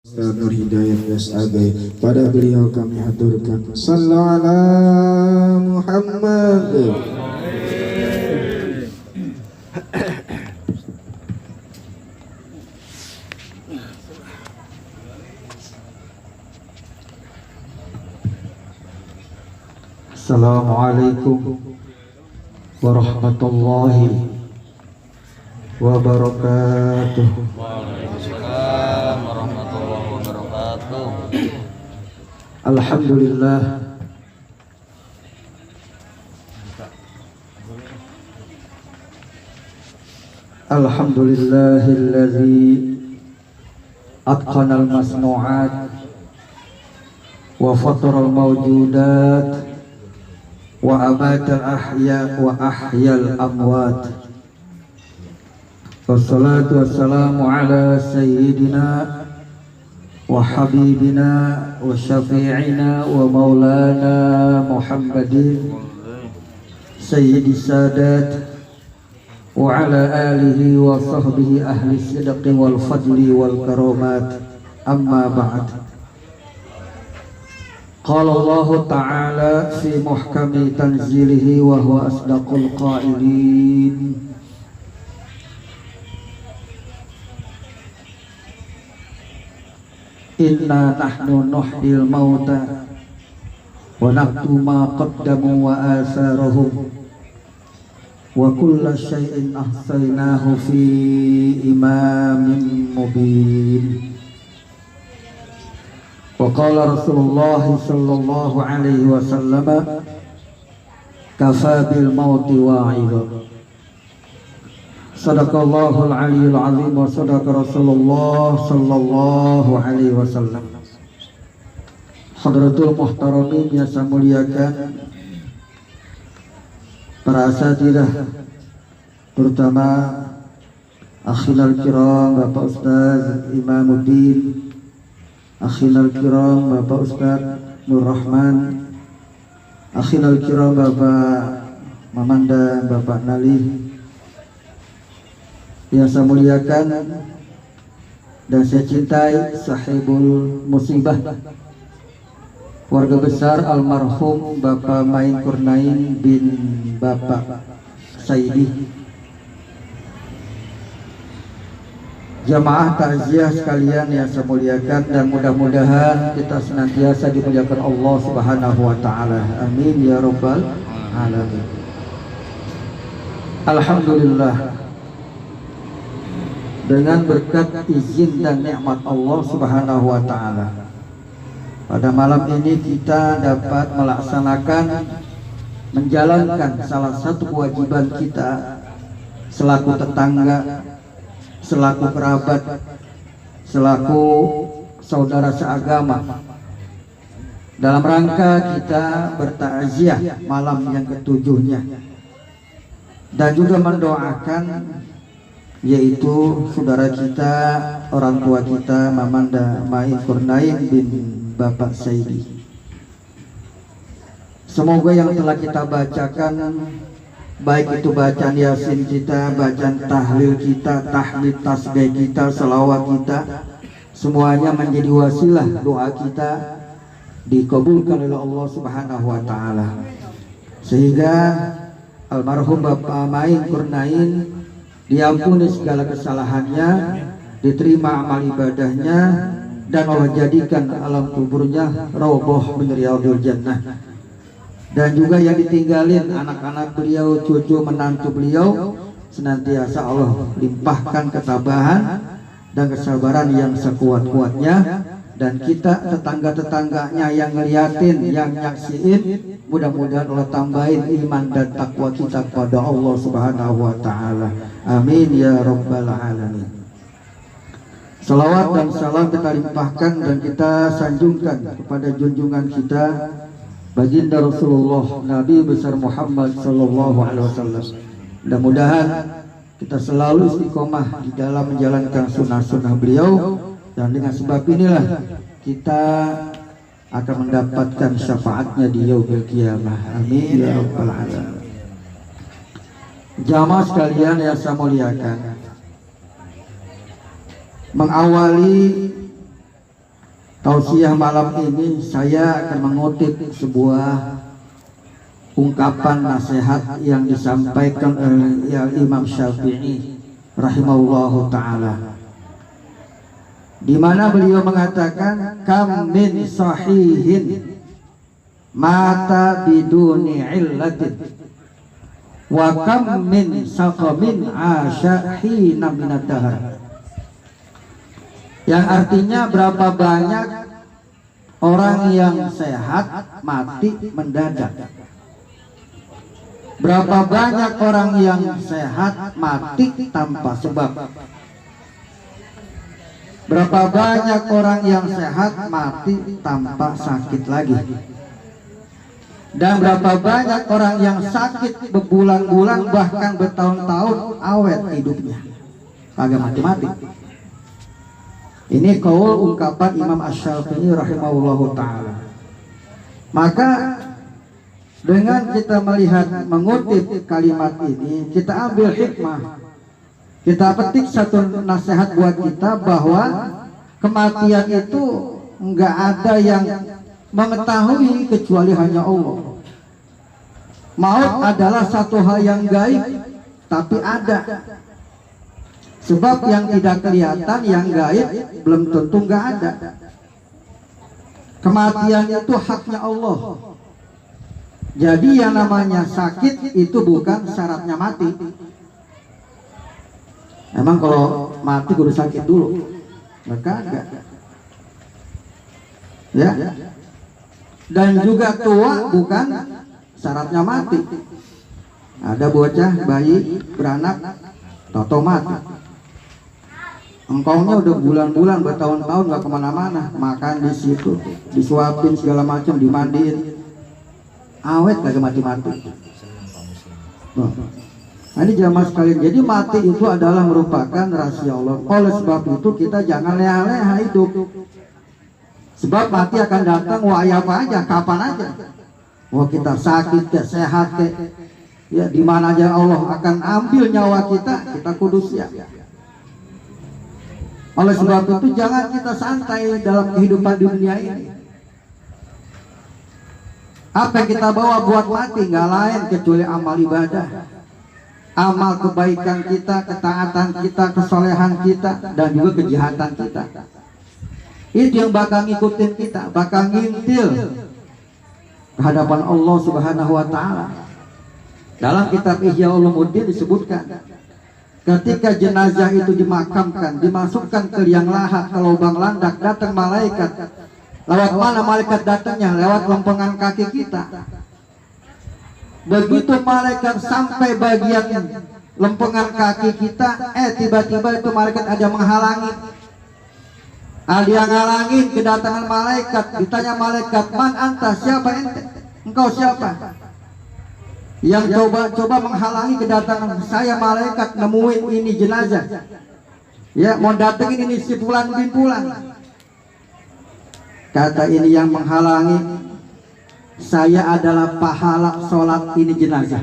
Ustaz Nur Hidayat SAG. Pada beliau kami haturkan sallallahu ala Muhammad. Assalamualaikum warahmatullahi wabarakatuh. Waalaikumsalam warahmatullahi wabarakatuh. Alhamdulillah, alhamdulillahilladzi atqana al-masnu'at wa fatara al-mawjudat wa amata al-ahya wa ahya al-amwat. Wassalatu wassalamu ala sayyidina wa habibina wa syafi'ina wa maulana Muhammadin sayyidi sadat wa ala alihi wa sahbihi ahli sidqi wal fadli wal karamat. Amma ba'd. Qala Allah Ta'ala fi muhkami tanzilihi wa huwa asdaqul qailin. Inna nahnu nuhyil mauta wa naktubu ma qaddamu wa atharahum wa kulla syai'in ahsaynahu fi imamin mubin. Wa qala Rasulullah sallallahu alaihi wasallam kafa bil mauti wa'idha. Sadaqallahul aliyyul azim wa sadaqa Rasulullah sallallahu alaihi wasallam. Hadratul muhtaramin yang saya muliakan, para asatidzah, terutama akhinal kiram Bapak Ustaz Imamuddin, akhinal kiram Bapak Ustaz Nur Rahman, akhinal kiram Bapak Mamanda, Bapak Nali, yang saya muliakan dan saya cintai, sahibul musibah, keluarga besar almarhum Bapak Main Kurnain bin Bapak Saidi, jamaah takziah sekalian yang saya muliakan, dan mudah-mudahan kita senantiasa dimuliakan Allah Subhanahu wa taala. Amin ya rabbal alamin. Alhamdulillah, dengan berkat izin dan nikmat Allah Subhanahu wa taala, pada malam ini kita dapat melaksanakan, menjalankan salah satu kewajiban kita selaku tetangga, selaku kerabat, selaku saudara seagama, dalam rangka kita bertakziah malam yang ketujuhnya, dan juga mendoakan yaitu saudara kita, orang tua kita Mamanda Main Kurnain bin Bapak Saidi. Semoga yang telah kita bacakan, baik itu bacaan yasin kita, bacaan tahlil kita, tahmid tasbih kita, selawat kita, semuanya menjadi wasilah doa kita dikabulkan oleh Allah Subhanahu wa taala, sehingga almarhum Bapak Main Kurnain diampuni segala kesalahannya, diterima amal ibadahnya, dan Allah jadikan alam kuburnya raudhah min riyadhil jannah. Dan juga yang ditinggalin anak-anak beliau, cucu menantu beliau, senantiasa Allah limpahkan ketabahan dan kesabaran yang sekuat-kuatnya. Dan kita tetangga-tetangganya yang ngeliatin, yang nyaksiin, mudah-mudahan Allah tambahin iman dan takwa kita kepada Allah Subhanahu wa taala. Amin ya rabbal alamin. Salawat dan salam kita limpahkan dan kita sanjungkan kepada junjungan kita baginda Rasulullah Nabi besar Muhammad sallallahu alaihi wasallam. Mudah-mudahan kita selalu istiqomah di dalam menjalankan sunnah-sunnah beliau, dan dengan sebab inilah kita akan mendapatkan syafaatnya di yaumil qiyamah. Amin ya rabbal alamin. Jamaah sekalian yang saya muliakan, mengawali tausiah malam ini saya akan mengutip sebuah ungkapan nasihat yang disampaikan oleh Imam Syafi'i rahimahullahu taala, di mana beliau mengatakan kam min sahihin mata biduni illatin wa kam min saqamin asya hina minad dahr, yang artinya berapa banyak orang yang sehat mati mendadak, berapa banyak orang yang sehat mati tanpa sebab, berapa banyak orang yang sehat mati tanpa sakit lagi, dan berapa banyak orang yang sakit berbulan-bulan bahkan bertahun-tahun awet hidupnya kagak mati-mati. Ini qaul ungkapan Imam Asy-Syafi'i rahimahullahu ta'ala. Maka dengan kita melihat mengutip kalimat ini, kita ambil hikmah, kita petik satu nasihat buat kita bahwa kematian itu enggak ada yang mengetahui kecuali hanya Allah. Maut adalah satu hal yang gaib, tapi ada. Sebab yang tidak kelihatan, yang gaib belum tentu enggak ada. Kematian itu haknya Allah. Jadi yang namanya sakit itu bukan syaratnya mati. Emang kalau mati kudu sakit dulu? Enggak. Ya. Dan juga tua bukan syaratnya mati. Ada bocah bayi beranak toto mati. Engkongnya udah bulan-bulan bertahun-tahun nggak kemana-mana, makan di situ, disuapin segala macam, dimandiin, awet kagak mati-mati. Nah, ini jamaah sekalian, jadi mati itu adalah merupakan rahasia Allah. Oleh sebab itu kita jangan leha-leha hidup. Sebab mati akan datang wah apa aja, kapan aja. Wah kita sakit ke, sehat ke, ya di mana aja Allah akan ambil nyawa kita kudu siap. Oleh sebab itu jangan kita santai dalam kehidupan di dunia ini. Apa yang kita bawa buat mati nggak lain kecuali amal ibadah, amal kebaikan kita, ketaatan kita, kesolehan kita, dan juga kejahatan kita. Itu yang bakal ngikutin kita, bakal ngintil ke hadapan Allah Subhanahu wa Ta'ala. Dalam kitab Ihya Ulumuddin disebutkan, ketika jenazah itu dimakamkan, dimasukkan ke liang lahat, ke lubang landak, datang malaikat. Lewat mana malaikat datangnya? Lewat lempengan kaki kita. Begitu malaikat sampai bagian lempengan kaki kita, tiba-tiba itu malaikat ada menghalangi. Ada yang ngalangin kedatangan malaikat. Ditanya malaikat, man anta, siapa ente? Engkau siapa? Yang coba menghalangi kedatangan saya, malaikat nemuin ini jenazah. Ya, mau datengin ini si fulan bin fulan. Kata ini yang menghalangi, saya adalah pahala sholat ini jenazah.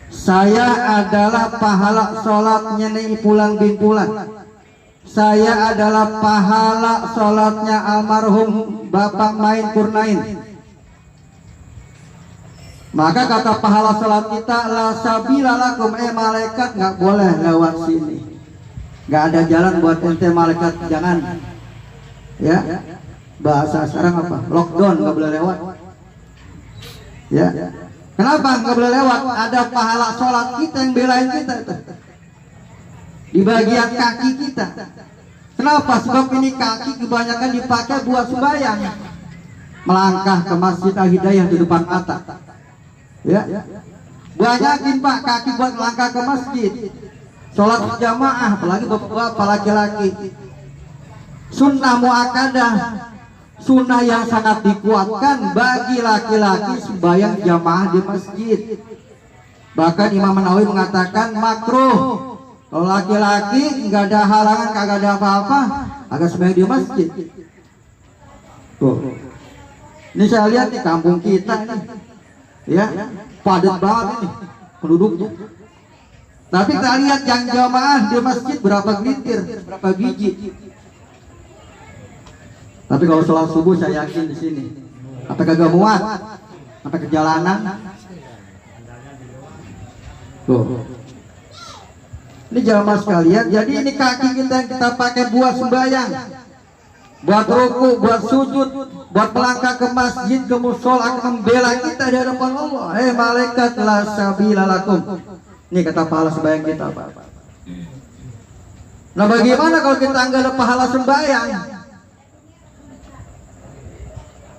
Saya adalah pahala sholatnya nih fulan bin fulan. Saya adalah pahala sholatnya almarhum Bapak Main Kurnain. Maka kata pahala sholat kita, la sabila lakum, malaikat nggak boleh lewat sini. Nggak ada jalan buat ente malaikat, jangan. Ya, bahasa sekarang apa? Lockdown, nggak boleh lewat. Ya, kenapa nggak boleh lewat? Ada pahala sholat kita yang belain kita itu di bagian kaki kita. Kenapa? Sebab ini kaki kebanyakan dipakai buat sembahyang, melangkah ke Masjid Al-Hidayah di depan mata. Ya, banyakin Pak kaki buat melangkah ke masjid, sholat berjamaah, apalagi bapak-bapak laki-laki. Sunnah muakkadah, sunnah yang sangat dikuatkan bagi laki-laki sembahyang jamaah di masjid. Bahkan Imam Nawawi mengatakan makruh kalau laki-laki nggak ada halangan, kagak ada apa-apa, agak sembahyang di masjid. Tuh, ini saya lihat di kampung kita nih. Ya, padat banget ini penduduknya. Tapi kita lihat yang jamaah di masjid berapa gelintir, berapa biji. Tapi kalau sholat subuh saya yakin di sini. Apa kagak muat? Apa ke jalanan? Tuh. Ini jamaah sekalian, jadi ini kaki kita yang kita pakai buat sembahyang, buat ruku, buat sujud, buat melangkah ke masjid, ke musola, membela kita di hadapan Allah. Malaikat la sabila lakum. Ini kata pahala sembahyang kita, Pak. Nah, bagaimana kalau kita enggak ada pahala sembahyang?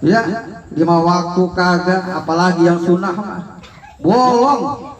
Ya, 5 waktu kagak, apalagi yang sunnah mah bolong.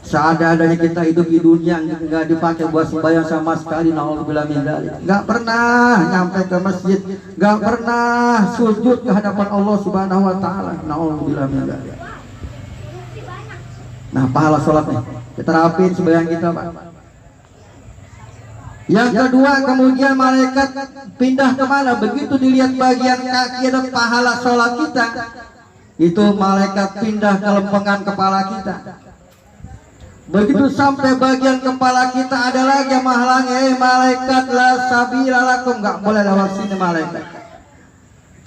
Seadanya kita hidup di dunia nggak dipakai buat sembahyang sama sekali. Naudzubillah min dzalik. Nggak pernah nyampe ke masjid, nggak pernah sujud ke hadapan Allah Subhanahu wa taala. Naudzubillah min dzalik. Nah, pahala sholat nih kita rapin sembahyang kita, Pak. Yang kedua, kemudian malaikat pindah kemana? Begitu dilihat bagian kaki ada pahala sholat kita, itu malaikat pindah ke lempengan kepala kita. Begitu sampai bagian kepala kita ada lagi yang menghalangi. Malaikat la sabila lakum, nggak boleh lewat sini malaikat.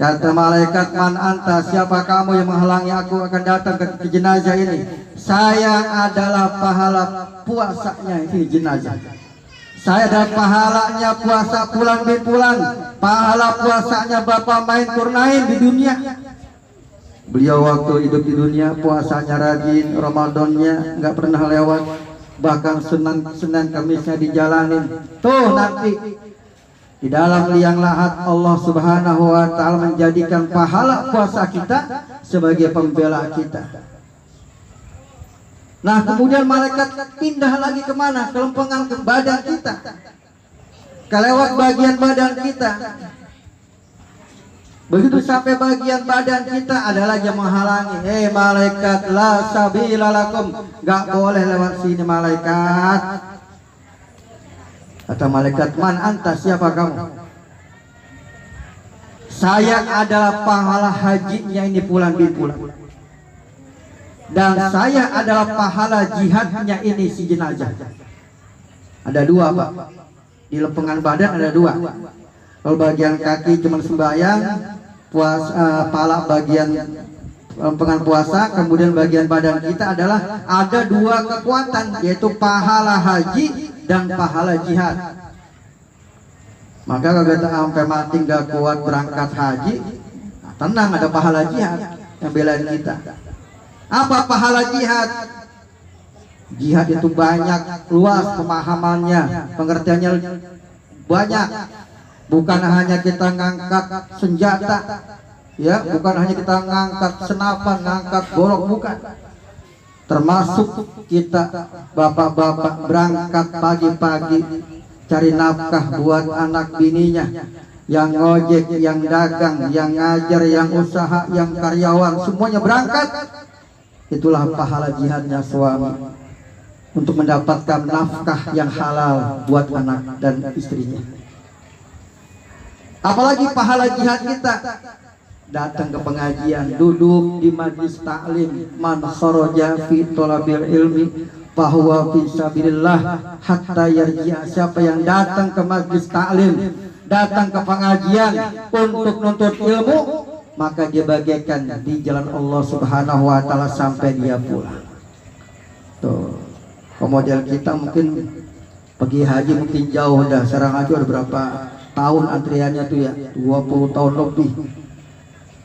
Kata malaikat, man anta, siapa kamu yang menghalangi aku akan datang ke jenazah ini? Saya adalah pahala puasanya ini jenazah. Saya adalah pahalanya puasa bulan bin bulan, pahala puasanya Bapak main kurnain di dunia. Beliau waktu hidup di dunia puasanya rajin, Ramadannya nggak pernah lewat, bahkan Senin Kamisnya dijalanin. Tuh nanti di dalam liang lahat Allah Subhanahu wa taala menjadikan pahala puasa kita sebagai pembela kita. Nah, kemudian malaikat pindah lagi kemana? Ke lempengan ke badan kita, kelewat bagian badan kita. Begitu sampai bagian badan kita ada lagi yang menghalangi. Malaikat la sabila lakum, nggak boleh lewat sini malaikat. Kata malaikat, man anta, siapa kamu? Saya adalah pahala hajinya ini bulan bin bulan, dan saya adalah pahala jihadnya ini si jenazah. Ada 2, Pak. Di lempengan badan ada 2. Kalau bagian kaki cuma sembahyang, pahala bagian lempengan puasa, kemudian bagian badan kita adalah ada 2 kekuatan, yaitu pahala haji dan pahala jihad. Maka kalau kita sampai mati nggak kuat berangkat haji, tenang, ada pahala jihad yang belain kita. Apa pahala jihad? Jihad itu banyak, luas pemahamannya, pengertiannya banyak. Bukan hanya kita ngangkat senjata, ya, bukan hanya kita ngangkat senapan, ngangkat golok, bukan. Termasuk kita bapak-bapak berangkat pagi-pagi cari nafkah buat anak bininya, yang ngojek, yang dagang, yang ngajar, yang usaha, yang karyawan, semuanya berangkat. Itulah pahala jihadnya suami untuk mendapatkan nafkah yang halal buat anak dan istrinya. Apalagi pahala jihad kita datang ke pengajian, duduk di majlis taklim, man kharaja fi thalabil ilmi fahuwa fi sabilillah hatta yarji'a. Siapa yang datang ke majlis taklim, datang ke pengajian untuk nuntut ilmu, maka dia bagaikan di jalan Allah Subhanahu wa taala sampai dia pulang. Tuh, model kita mungkin pergi haji mungkin jauh dah, sekarang aja udah berapa tahun antriannya tuh ya, 20 tahun lebih.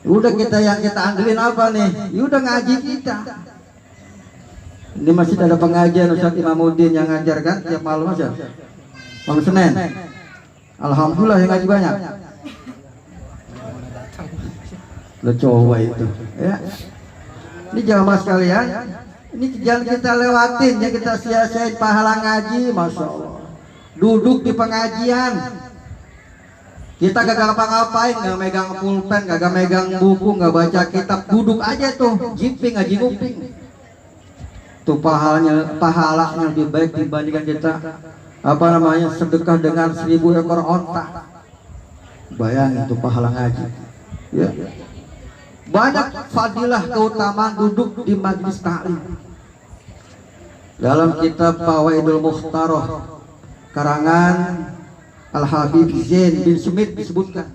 Udah kita yang kita andelin apa nih? Ya udah ngaji kita. Ini masih ada pengajian Ustaz Imamuddin yang ngajar kan tiap malam aja. Malam Senin. Alhamdulillah yang ngaji banyak. Lo coba itu, ya. Ini jamaah sekalian, ini jangan kita lewatin, yang kita sia-siain pahala ngaji, masya Allah. Duduk di pengajian, kita gak ngapa-ngapain, gak megang pulpen, gak megang buku, gak baca kitab, duduk aja tuh, jimping ngaji nguping. Tuh pahalanya lebih baik dibandingkan kita sedekah dengan 1000 ekor onta. Bayangin tuh pahala ngaji, ya. Banyak fadilah keutamaan duduk di majlis taklim. Dalam kitab Fawaidul Mukhtaroh karangan Al-Habib Zain bin Sumit disebutkan,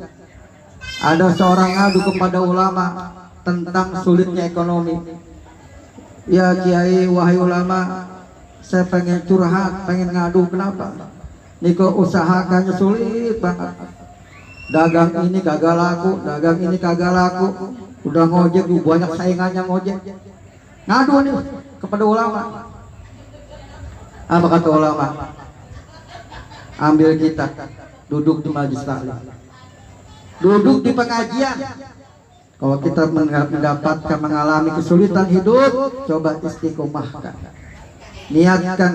ada seorang ngadu kepada ulama tentang sulitnya ekonomi. Ya Kiai, wahai ulama, saya pengen curhat, pengen ngadu. Kenapa? Niko usahakannya sulit banget. Dagang ini kagak laku, dagang ini kagak laku. Udah ngojek, banyak saingannya ngojek. Ngadu nih kepada ulama. Apa kata ulama? Ambil kita duduk di majelis taklim, duduk di pengajian. Kalau kita mendapatkan mengalami kesulitan hidup, coba istiqomahkan. Niatkan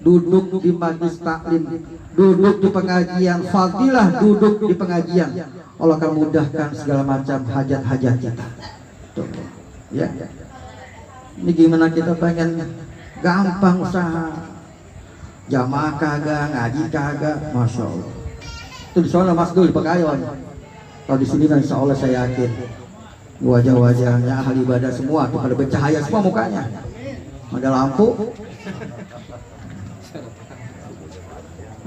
duduk di majelis taklim, duduk di pengajian, fadilah duduk di pengajian. Allah akan mudahkan segala macam hajat-hajat kita. Tuh. Ya. Ini gimana kita pengen gampang usaha, jamaah kagak, ngaji kagak, masya Allah. Itu di sana Mas Dul di Pekayon. Kalau di sini kan insya Allah saya yakin wajah-wajahnya ahli ibadah semua tuh pada bercahaya semua mukanya, ada lampu.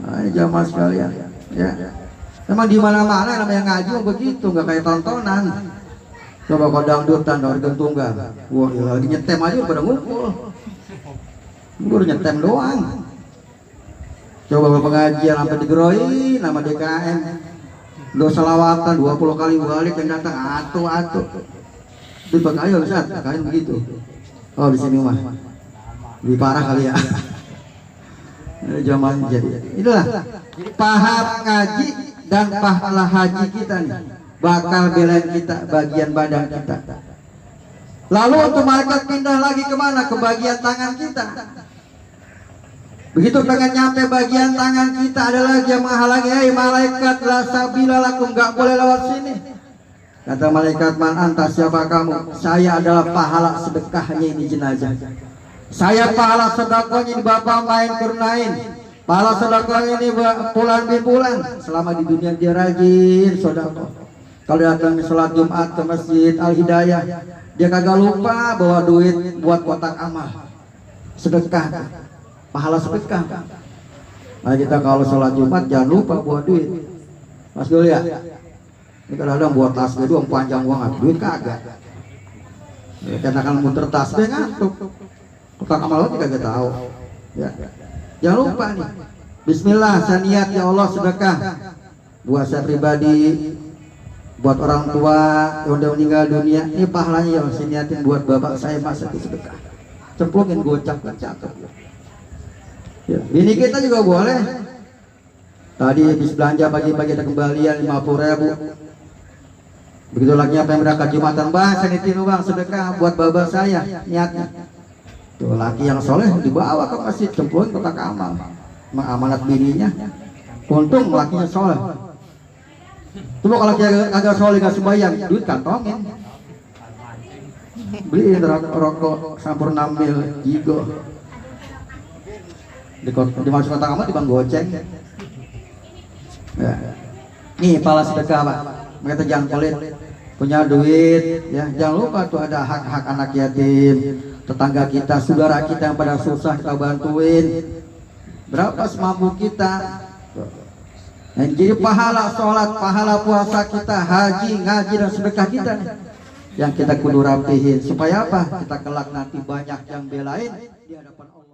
Nah, jamaah sekalian, ya. Memang di mana-mana namanya ngaji begitu, nggak kayak tontonan. Coba kau dangdutan, organ tunggal, wah lagi nyetem aja pada ngumpul. Gue nyetem doang. Coba pengajian sampai digeroi nama DKM, lo salawatan 20 kali balik yang datang atu di Pekayon Ustaz, kain begitu. Oh di sini mah lebih parah kali ya. Zaman jadi itulah paham ngaji dan pahala haji kita nih bakal belain kita bagian badan kita. Lalu untuk malaikat pindah lagi kemana? Ke bagian tangan kita. Begitu pengen nyampe bagian tangan kita, ada lagi yang menghalangi. Hei malaikat, la sabila lakum, gak boleh lewat sini. Kata malaikat, man anta, siapa kamu? Saya adalah pahala sedekahnya ini jenazah. Saya pahala sedekahnya ini bapak main kurnain. Pahala sedekahnya ini bulan bin bulan. Selama di dunia dia rajin sedekah. Kalau datang sholat Jumat ke Masjid Al-Hidayah, dia kagak lupa bawa duit buat kotak amal sedekah. Pahala sedekah. Nah kita kalau sholat Jumat jangan lupa bawa duit. Mas Dul ya. Ini kadang-kadang buat tasbih doang panjang banget, duit kagak. Ya, karena kan muter tasbih ngantuk. Tukang amal itu kagak tahu. Ya. Jangan lupa nih. Bismillah, saya niat ya Allah sedekah. Buat saya pribadi, buat orang tua yang udah meninggal dunia. Ini pahalanya yang saya niatin buat bapak saya masa itu sedekah. Cemplungin gocap catat. Ya, bini kita juga boleh. Tadi habis belanja pagi-pagi ada kembalian 50.000. Begitu lagi apa yang berangkat Jumatan, bang saya nitip bang sedekah buat bapak saya niatnya. Tuh laki yang soleh dibawa ke masjid, cemplungin kotak amal, mengamanat bininya. Untung lakinya soleh. Cuma kalau agak soleh gak sembahyang, duit kantongin. Beliin rokok Sampurna Mil Jigo. Dimasuk kotak amal dibang goceng. Ya. Nih pala sedekah Pak. Kita jangan pelit, punya duit ya. Jangan lupa tuh ada hak-hak anak yatim, tetangga kita, saudara kita yang pada susah kita bantuin. Berapa semampu kita. Nah, jadi pahala sholat, pahala puasa kita, haji, ngaji dan sedekah kita nih, yang kita kudu rapihin supaya apa? Kita kelak nanti banyak yang belain di hadapan Allah.